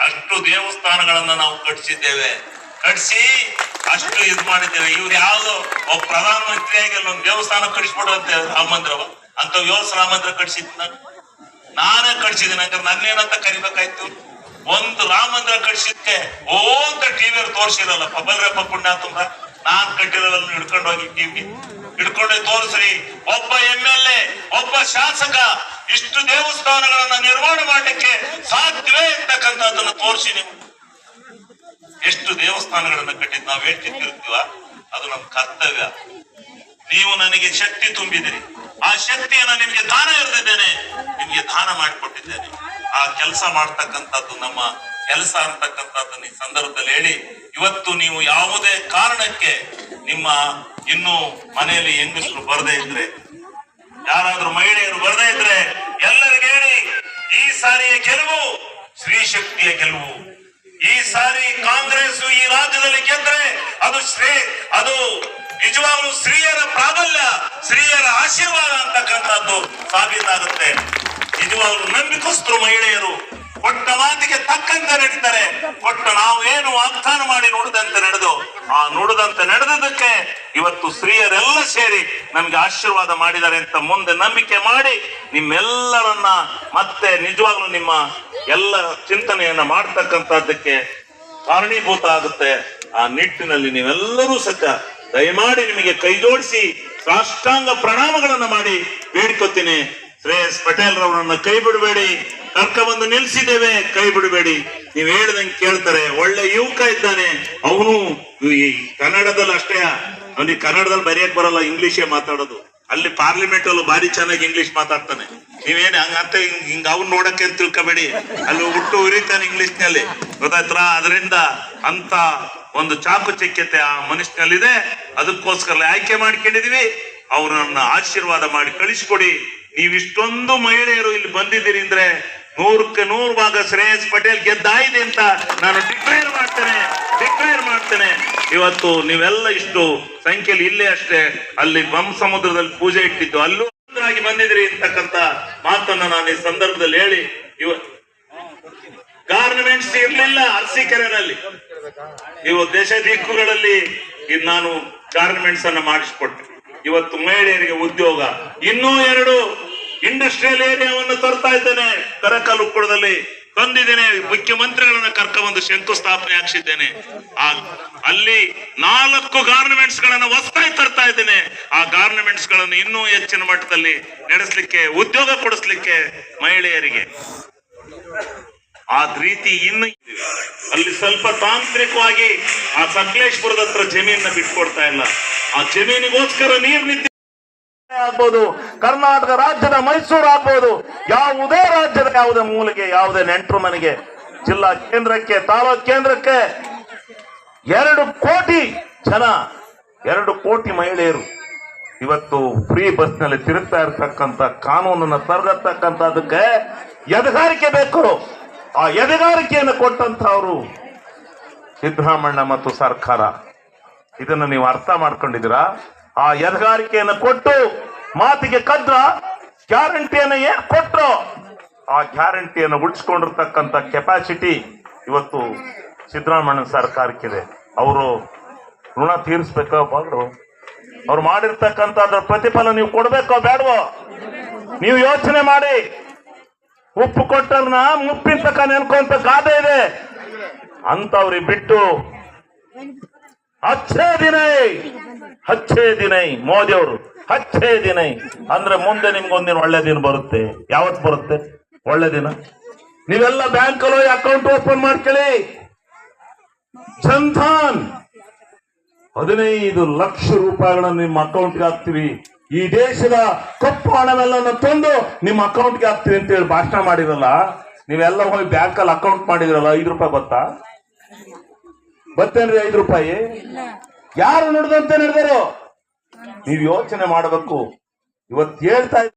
ಅಷ್ಟು ದೇವಸ್ಥಾನಗಳನ್ನ ನಾವು ಕಟ್ಟಿಸಿದ್ದೇವೆ, ಕಟ್ಟಿಸಿ ಅಷ್ಟು ಇದು ಮಾಡಿದ್ದೇವೆ. ಇವ್ರು ಯಾವ್ದೋ ಒಬ್ಬ ಪ್ರಧಾನಮಂತ್ರಿಯಾಗಿ ಅಲ್ಲೊಂದು ದೇವಸ್ಥಾನ ಕಟ್ಟಿಸ್ಬಿಡುತ್ತೆ ರಾಮ ಮಂದಿರ ಅಂತ ವ್ಯವಸ್ಥೆ ರಾಮ ಮಂದಿರ ಕಟ್ಟಿಸಿದ್ ನಾನೇ ಕಟ್ಟಿಸಿದ್ದೀನಿ. ಹಂಗಾರೆ ನನ್ನೇನಂತ ಕರಿಬೇಕಾಯ್ತು? ಒಂದು ರಾಮ ಮಂದಿರ ಕಟ್ಟಿಸಿದ್ಕೆ ಅಂತ ಟಿವಿಯವ್ರು ತೋರಿಸಿರಲ್ಲ ಬಲ್ರಪ್ಪ ಪುಣ್ಯಾತುಂಬ ನಾನ್ ಕಟ್ಟಿರೋದನ್ನು ಹಿಡ್ಕೊಂಡು ಹೋಗಿ ಟಿವಿ ಹಿಡ್ಕೊಂಡೋಗಿ ತೋರಿಸ್ರಿ. ಒಬ್ಬ MLA ಒಬ್ಬ ಶಾಸಕ ಇಷ್ಟು ದೇವಸ್ಥಾನಗಳನ್ನ ನಿರ್ಮಾಣ ಮಾಡಲಿಕ್ಕೆ ಸಾಧ್ಯವೇ ಇರ್ತಕ್ಕಂಥದ್ದನ್ನ ತೋರಿಸಿ. ನೀವು ಎಷ್ಟು ದೇವಸ್ಥಾನಗಳನ್ನ ಕಟ್ಟಿದ್ ನಾವ್ ಹೇಳ್ತಿರ್ತೀವ, ಅದು ನಮ್ ಕರ್ತವ್ಯ. ನೀವು ನನಗೆ ಶಕ್ತಿ ತುಂಬಿದಿರಿ, ಆ ಶಕ್ತಿಯನ್ನ ನಿಮ್ಗೆ ದಾನ ಇರ್ತಿದ್ದೇನೆ, ನಿಮ್ಗೆ ದಾನ ಮಾಡಿಕೊಟ್ಟಿದ್ದೇನೆ. ಆ ಕೆಲಸ ಮಾಡ್ತಕ್ಕಂಥದ್ದು ನಮ್ಮ ಕೆಲಸ ಅಂತಕ್ಕಂಥದ್ದನ್ನ ಈ ಸಂದರ್ಭದಲ್ಲಿ ಹೇಳಿ, ಇವತ್ತು ನೀವು ಯಾವುದೇ ಕಾರಣಕ್ಕೆ ನಿಮ್ಮ ಇನ್ನು ಮನೆಯಲ್ಲಿ ಹೆಂಗಸರು ಬರದೇ ಇದ್ರೆ, ಯಾರಾದ್ರೂ ಮಹಿಳೆಯರು ಬರದೇ ಇದ್ರೆ ಎಲ್ಲರಿಗೆ ಹೇಳಿ, ಈ ಸಾರಿಯ ಗೆಲುವು ಸ್ತ್ರೀ ಶಕ್ತಿಯ ಗೆಲುವು. ಈ ಸಾರಿ ಕಾಂಗ್ರೆಸ್ ಈ ರಾಜ್ಯದಲ್ಲಿ ಗೆದ್ರೆ ಅದು ನಿಜವಾಗ್ಲೂ ಸ್ತ್ರೀಯರ ಪ್ರಾಬಲ್ಯ, ಸ್ತ್ರೀಯರ ಆಶೀರ್ವಾದ ಅಂತಕ್ಕಂಥದ್ದು ಸಾಬೀತಾಗುತ್ತೆ. ನಿಜವಾಗ್ಲೂ ನಂಬಿಕಸ್ತರು ಮಹಿಳೆಯರು ಕೊಟ್ಟ ಮಾತಿಗೆ ತಕ್ಕಂತೆ ನಡೀತಾರೆ. ಕೊಟ್ಟ ನಾವು ಏನು ವಾಗ್ದಾನ ಮಾಡಿ ನುಡಿದಂತೆ ನಡೆದು ಆ ನುಡಿದಂತೆ ನಡೆದದಕ್ಕೆ ಇವತ್ತು ಸ್ತ್ರೀಯರೆಲ್ಲ ಸೇರಿ ನಮ್ಗೆ ಆಶೀರ್ವಾದ ಮಾಡಿದ್ದಾರೆ ಅಂತ ಮುಂದೆ ನಂಬಿಕೆ ಮಾಡಿ ನಿಮ್ಮೆಲ್ಲರನ್ನ ಮತ್ತೆ ನಿಜವಾಗ್ಲೂ ನಿಮ್ಮ ಎಲ್ಲ ಚಿಂತನೆಯನ್ನ ಮಾಡ್ತಕ್ಕಂಥದ್ದಕ್ಕೆ ಕಾರಣೀಭೂತ ಆಗುತ್ತೆ. ಆ ನಿಟ್ಟಿನಲ್ಲಿ ನೀವೆಲ್ಲರೂ ಸಹ ದಯಮಾಡಿ ನಿಮಗೆ ಕೈ ಜೋಡಿಸಿ ಸಾಷ್ಟಾಂಗ ಪ್ರಣಾಮಗಳನ್ನ ಮಾಡಿ ಬೇಡ್ಕೊತೀನಿ. ಶ್ರೇಯಸ್ ಪಟೇಲ್ ರವರನ್ನ ಕೈ ಬಿಡಬೇಡಿ, ಕರ್ಕ ಬಂದು ನಿಲ್ಸಿದ್ದೇವೆ, ಕೈ ಬಿಡಬೇಡಿ. ನೀವ್ ಹೇಳ್ದಂಗೆ ಕೇಳ್ತಾರೆ, ಒಳ್ಳೆ ಯುವಕ ಇದ್ದಾನೆ. ಅವನು ಈ ಕನ್ನಡದಲ್ಲಿ ಅಷ್ಟೇ, ಅವನಿಗೆ ಕನ್ನಡದಲ್ಲಿ ಬರೆಯಕ್ ಬರಲ್ಲ, ಇಂಗ್ಲಿಷೇ ಮಾತಾಡೋದು. ಅಲ್ಲಿ ಪಾರ್ಲಿಮೆಂಟ್ ಅಲ್ಲೂ ಭಾರಿ ಚೆನ್ನಾಗಿ ಇಂಗ್ಲಿಷ್ ಮಾತಾಡ್ತಾನೆ. ನೀವೇನು ಹಂಗಂತ ಹಿಂಗ ಅವ್ನು ನೋಡಕ್ಕೆ ತಿಳ್ಕೊಬೇಡಿ, ಅಲ್ಲಿ ಹುಟ್ಟು ಉರಿತಾನೆ ಇಂಗ್ಲಿಷ್ ನಲ್ಲಿ, ಗೊತ್ತಾಯ್ತರ? ಅದರಿಂದ ಅಂತ ಒಂದು ಚಾಕುಚಕ್ಯತೆ ಆ ಮನುಷ್ಯನಲ್ಲಿದೆ. ಅದಕ್ಕೋಸ್ಕರ ಆಯ್ಕೆ ಮಾಡ್ಕೊಂಡಿದೀವಿ. ಅವ್ರನ್ನ ಆಶೀರ್ವಾದ ಮಾಡಿ ಕಳಿಸ್ಕೊಡಿ. ನೀವಿಷ್ಟೊಂದು ಮಹಿಳೆಯರು ಇಲ್ಲಿ ಬಂದಿದ್ದೀರಿ ಅಂದ್ರೆ 100ಕ್ಕೆ 100 ಭಾಗ ಶ್ರೇಯಸ್ ಪಟೇಲ್ ಗೆದ್ದಾಯಿದೆ ಅಂತ ನಾನು ಡಿಕ್ಲೇರ್ ಮಾಡ್ತೇನೆ. ಇವತ್ತು ನೀವೆಲ್ಲ ಇಷ್ಟು ಸಂಖ್ಯೆಯಲ್ಲಿ ಇಲ್ಲೇ ಅಷ್ಟೇ, ಅಲ್ಲಿ ಸಮುದ್ರದಲ್ಲಿ ಪೂಜೆ ಇಟ್ಟಿದ್ದು ಅಲ್ಲೂ ಆಗಿ ಬಂದಿದ್ರಿ ಅಂತಕ್ಕಂಥ ಮಾತನ್ನ ನಾನು ಈ ಸಂದರ್ಭದಲ್ಲಿ ಹೇಳಿ, ಗಾರ್ಮೆಂಟ್ಸ್ ಇರ್ಲಿಲ್ಲ ಅರಸೀಕೆರೆನಲ್ಲಿ, ದೇಶ ದಿಕ್ಕುಗಳಲ್ಲಿ ನಾನು ಗಾರ್ಮೆಂಟ್ಸ್ ಅನ್ನ ಮಾಡಿಸ್ಕೊಟ್ಟೆ. ಇವತ್ತು ಮಹಿಳೆಯರಿಗೆ ಉದ್ಯೋಗ, ಇನ್ನೂ 2 ಇಂಡಸ್ಟ್ರಿಯಲ್ ಏರಿಯಾವನ್ನು ತರ್ತಾ ಇದ್ದೇನೆ. ಕರಕಲುಕ್ಕುಳದಲ್ಲಿ ತಂದಿದ್ದೇನೆ, ಮುಖ್ಯಮಂತ್ರಿಗಳನ್ನ ಕರ್ಕೊಂಡ್ಬಂದು ಶಂಕುಸ್ಥಾಪನೆ ಹಾಕ್ಸಿದ್ದೇನೆ. ಅಲ್ಲಿ 4 ಗಾರ್ಮೆಂಟ್ಸ್ ಗಳನ್ನ ಹೊಸದಾಗಿ ತರ್ತಾ ಇದ್ದೇನೆ. ಆ ಗಾರ್ಮೆಂಟ್ಸ್ ಗಳನ್ನು ಇನ್ನೂ ಹೆಚ್ಚಿನ ಮಟ್ಟದಲ್ಲಿ ನಡೆಸಲಿಕ್ಕೆ, ಉದ್ಯೋಗ ಕೊಡಿಸ್ಲಿಕ್ಕೆ ಮಹಿಳೆಯರಿಗೆ ಆ ರೀತಿ ಇನ್ನು ಅಲ್ಲಿ ಸ್ವಲ್ಪ ತಾಂತ್ರಿಕವಾಗಿ ಆ ಸಕಲೇಶ್ಪುರದ ಹತ್ರ ಜಮೀನ ಬಿಟ್ಕೊಡ್ತಾ ಇಲ್ಲ. ಆ ಜಮೀನಿಗೋಸ್ಕರ ನೀರು ನಿಂತ ಆಗ್ಬೋದು, ಕರ್ನಾಟಕ ರಾಜ್ಯದ ಮೈಸೂರು ಆಗ್ಬೋದು, ಯಾವುದೇ ರಾಜ್ಯದ ಯಾವುದೇ ಮೂಲೆಗೆ, ಯಾವುದೇ ನೆಂಟರು ಮನೆಗೆ, ಜಿಲ್ಲಾ ಕೇಂದ್ರಕ್ಕೆ, ತಾಲೂಕು ಕೇಂದ್ರಕ್ಕೆ 2 ಕೋಟಿ ಜನ, 2 ಕೋಟಿ ಮಹಿಳೆಯರು ಇವತ್ತು ಫ್ರೀ ಬಸ್ ನಲ್ಲಿ ತಿರುಗ್ತಾ ಇರತಕ್ಕಂತ ಕಾನೂನನ್ನ ತರತಕ್ಕಂಥದಕ್ಕೆ ಎದೆಗಾರಿಕೆ ಬೇಕು. ಆ ಎದೆಗಾರಿಕೆಯನ್ನು ಕೊಟ್ಟಂತವರು ಸಿದ್ದರಾಮಣ್ಣ ಮತ್ತು ಸರ್ಕಾರ. ಇದನ್ನು ನೀವು ಅರ್ಥ ಮಾಡ್ಕೊಂಡಿದ್ದೀರಾ? ಆ ಎದೆಗಾರಿಕೆಯನ್ನು ಕೊಟ್ಟು ಮಾತಿಗೆ ಕದ್ರ ಗ್ಯಾರಂಟಿಯನ್ನು ಕೊಟ್ಟರು, ಆ ಗ್ಯಾರಂಟಿಯನ್ನು ಉಳಿಸ್ಕೊಂಡಿರ್ತಕ್ಕಂಥ ಕೆಪಾಸಿಟಿ ಇವತ್ತು ಸಿದ್ದರಾಮಣ್ಣ ಸರ್ಕಾರಕ್ಕಿದೆ. ಅವರು ಋಣ ತೀರಿಸ್ಬೇಕೋ ಬಾಡ್ರು? ಅವ್ರು ಮಾಡಿರ್ತಕ್ಕಂಥ ಅದ್ರ ಪ್ರತಿಫಲ ನೀವು ಕೊಡ್ಬೇಕೋ ಬೇಡವೋ? ನೀವು ಯೋಚನೆ ಮಾಡಿ. ಉಪ್ಪು ಕೊಟ್ಟರ್ನ ಮುಪ್ಪಿನ ತಕ ನೆನ್ಕೊಂತ ಗಾದೆ ಇದೆ. ಅಂತವ್ರಿಗೆ ಬಿಟ್ಟು ಹಚ್ಚೇ ದಿನೈ ಮೋದಿ ಅವರು ಹಚ್ಚೇ ದಿನೈ ಅಂದ್ರೆ ಮುಂದೆ ನಿಮ್ಗೊಂದಿನ ಒಳ್ಳೆ ದಿನ ಬರುತ್ತೆ. ಯಾವತ್ ಬರುತ್ತೆ ಒಳ್ಳೆ ದಿನ? ನೀವೆಲ್ಲ ಬ್ಯಾಂಕ್ ಅಲ್ಲಿ ಅಕೌಂಟ್ ಓಪನ್ ಮಾಡ್ಕೊಳ್ಳಿ. ಜನ್ಧನ್ 15 ಲಕ್ಷ ರೂಪಾಯಿಗಳನ್ನ ನಿಮ್ಮ ಅಕೌಂಟ್ಗೆ ಹಾಕ್ತೀವಿ. ಈ ದೇಶದ ಕಪ್ಪು ಹಣವೆಲ್ಲ ತಂದು ನಿಮ್ಮ ಅಕೌಂಟ್ಗೆ ಹಾಕ್ತೀವಿ ಅಂತ ಹೇಳಿ ಭಾಷಣ ಮಾಡಿರಲ್ಲ. ನೀವೆಲ್ಲ ಹೋಗಿ ಬ್ಯಾಂಕ್ ಅಲ್ಲಿ ಅಕೌಂಟ್ ಮಾಡಿದ್ರಲ್ಲ, 5 ರೂಪಾಯಿ ಬತ್ತೇನ್ರಿ? 5 ರೂಪಾಯಿ ಯಾರು ನಡೆದಂತೆ ನಡೆದರು? ನೀವು ಯೋಚನೆ ಮಾಡಬೇಕು. ಇವತ್ತು ಹೇಳ್ತಾ